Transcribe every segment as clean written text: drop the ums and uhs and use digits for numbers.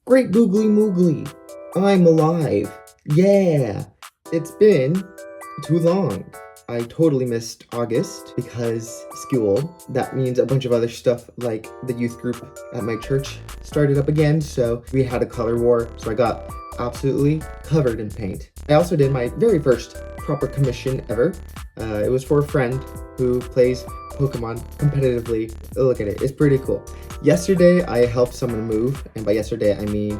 Great googly moogly! I'm alive! Yeah! It's been too long. I totally missed August because school. That means a bunch of other stuff like the youth group at my church started up again, so we had a color war, so I got absolutely covered in paint. I also did my very first proper commission ever. It was for a friend who plays Pokemon competitively. Look at it, it's pretty cool. Yesterday, I helped someone move, and by yesterday, I mean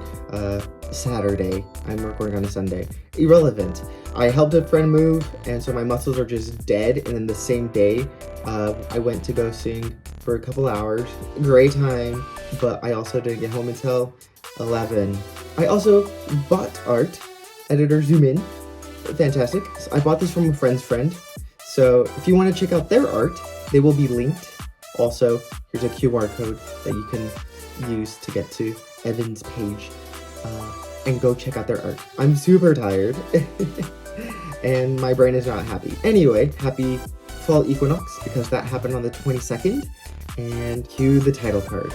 Saturday. I'm recording on a Sunday. Irrelevant. I helped a friend move, and so my muscles are just dead, and then the same day, I went to go sing for a couple hours. Great time, but I also didn't get home until 11. I also bought art. Editor zoom in. Fantastic. So I bought this from a friend's friend. So if you want to check out their art, they will be linked. Also, here's a QR code that you can use to get to Evan's page and go check out their art. I'm super tired and my brain is not happy. Anyway, happy fall equinox because that happened on the 22nd, and cue the title card.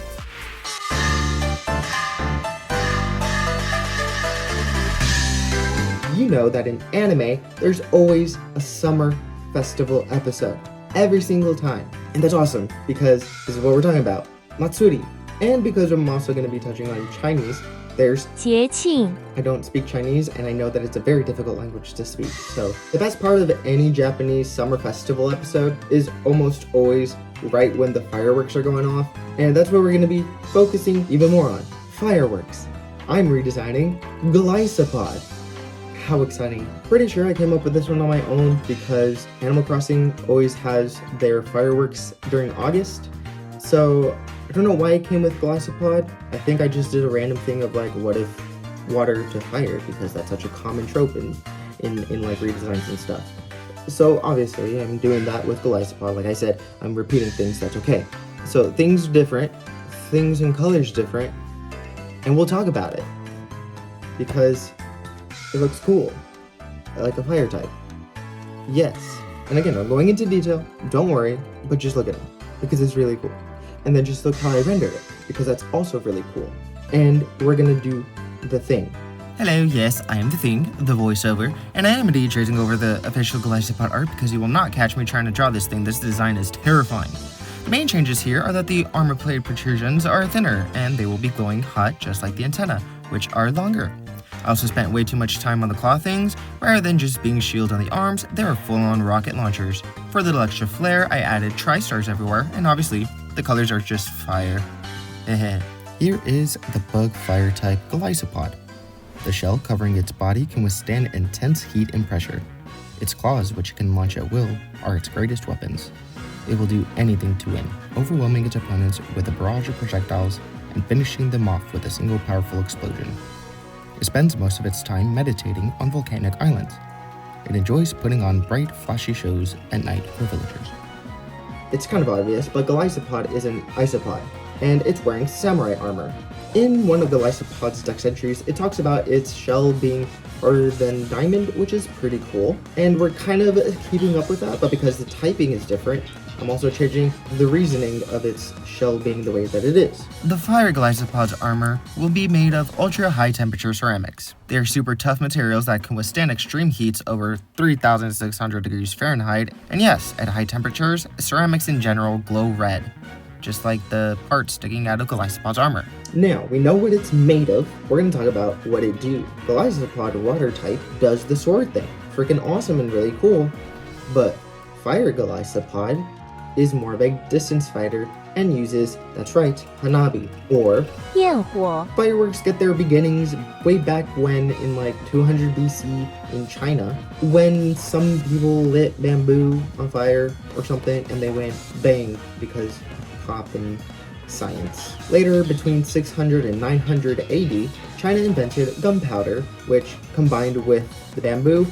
You know that in anime, there's always a summer festival episode. Every single time. And that's awesome because this is what we're talking about. Matsuri. And because I'm also going to be touching on Chinese, there's 节庆. I don't speak Chinese and I know that it's a very difficult language to speak. So the best part of any Japanese summer festival episode is almost always right when the fireworks are going off. And that's what we're going to be focusing even more on. Fireworks. I'm redesigning Golisopod. How exciting. Pretty sure I came up with this one on my own because Animal Crossing always has their fireworks during August. So I don't know why I came with Golisopod. I think I just did a random thing of like, what if water to fire, because that's such a common trope in like redesigns and stuff. So obviously I'm doing that with Golisopod. Like I said, I'm repeating things, that's okay. So things different, things and colors different, and we'll talk about it because it looks cool, like a fire type. Yes. And again, I'm going into detail, don't worry, but just look at it, because it's really cool. And then just look how I rendered it, because that's also really cool. And we're gonna do the thing. Hello, yes, I am the Thing, the voiceover, and I am indeed tracing over the official Golisopod art because you will not catch me trying to draw this thing. This design is terrifying. The main changes here are that the armor plate protrusions are thinner, and they will be glowing hot just like the antenna, which are longer. I also spent way too much time on the claw things. Rather than just being shield on the arms, they are full-on rocket launchers. For a little extra flair, I added tri-stars everywhere, and obviously, the colors are just fire. Here is the bug fire type Golisopod. The shell covering its body can withstand intense heat and pressure. Its claws, which it can launch at will, are its greatest weapons. It will do anything to win, overwhelming its opponents with a barrage of projectiles and finishing them off with a single powerful explosion. It spends most of its time meditating on volcanic islands. It enjoys putting on bright, flashy shows at night for villagers. It's kind of obvious, but Golisopod is an isopod, and it's wearing samurai armor. In one of Golisopod's dex entries, it talks about its shell being harder than diamond, which is pretty cool. And we're kind of keeping up with that, but because the typing is different, I'm also changing the reasoning of its shell being the way that it is. The fire Golisopod's armor will be made of ultra-high temperature ceramics. They are super tough materials that can withstand extreme heats over 3,600 degrees Fahrenheit, and yes, at high temperatures, ceramics in general glow red, just like the parts sticking out of Golisopod's armor. Now, we know what it's made of, we're going to talk about what it do. Golisopod water type does the sword thing. Freaking awesome and really cool, but fire Golisopod is more of a distance fighter and uses, that's right, Hanabi, or 焰火. fireworks get their beginnings way back when in like 200 BC in China, when some people lit bamboo on fire or something and they went bang because pop and science. Later, between 600 and 900 AD, China invented gunpowder, which combined with the bamboo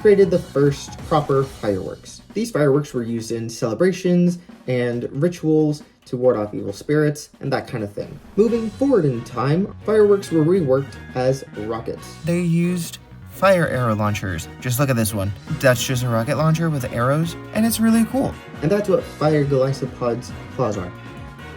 created the first proper fireworks. These fireworks were used in celebrations and rituals to ward off evil spirits and that kind of thing. Moving forward in time, fireworks were reworked as rockets. They used fire arrow launchers. Just look at this one. That's just a rocket launcher with arrows, and it's really cool. And that's what fire Golisopod's claws are.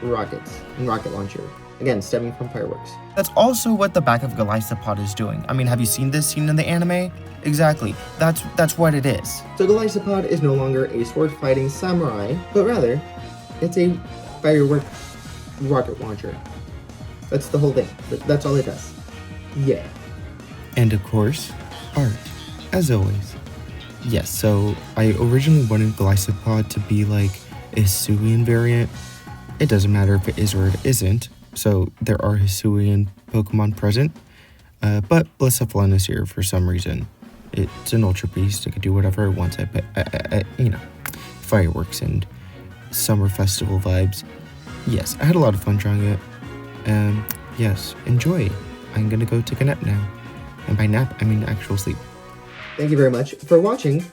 Rockets and rocket launcher. again, stemming from fireworks. That's also what the back of Golisopod is doing. I mean, have you seen this scene in the anime? Exactly. That's what it is. So Golisopod is no longer a sword-fighting samurai, but rather, it's a firework rocket launcher. That's the whole thing. That's all it does. Yeah. And of course, art, as always. Yes, so I originally wanted Golisopod to be like a Hisuian variant. It doesn't matter if it is or it isn't, so there are Hisuian Pokemon present, but Blissiflon is here for some reason. It's an Ultra Beast, it could do whatever it wants, but, you know, fireworks and summer festival vibes. Yes, I had a lot of fun drawing it. Yes, enjoy. I'm gonna go take a nap now. And by nap, I mean actual sleep. Thank you very much for watching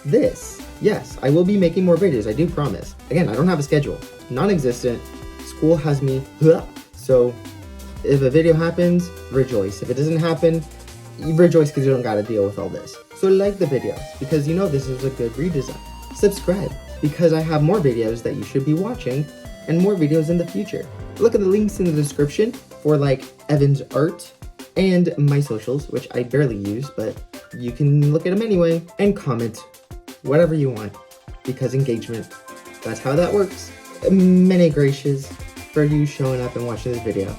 this. Yes, I will be making more videos, I do promise. Again, I don't have a schedule. Non-existent. School has me. So, if a video happens, rejoice. If it doesn't happen, you rejoice because you don't gotta deal with all this. So like the video, because you know this is a good redesign. Subscribe, because I have more videos that you should be watching, and more videos in the future. Look at the links in the description for like Evan's art, and my socials, which I barely use, but you can look at them anyway, and comment whatever you want, because engagement, that's how that works. Many gracious for you showing up and watching this video.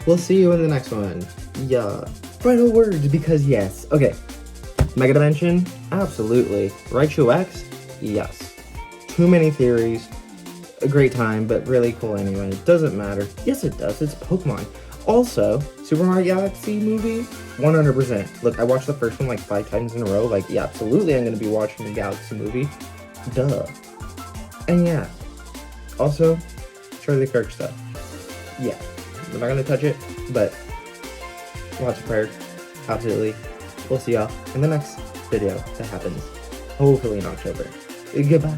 We'll see you in the next one. Yeah. Final word, because yes. Okay. Mega Dimension? Absolutely. Raichu X? Yes. Too many theories. A great time, but really cool anyway. It doesn't matter. Yes, it does. It's Pokemon. Also, Super Mario Galaxy movie? 100%. Look, I watched the first one like 5 times in a row. Like, yeah, absolutely I'm going to be watching the Galaxy movie. Duh. And yeah. Also, Charlie Kirk stuff. Yeah. We're not going to touch it, but lots of prayer. Absolutely. We'll see y'all in the next video that happens. Hopefully in October. Goodbye.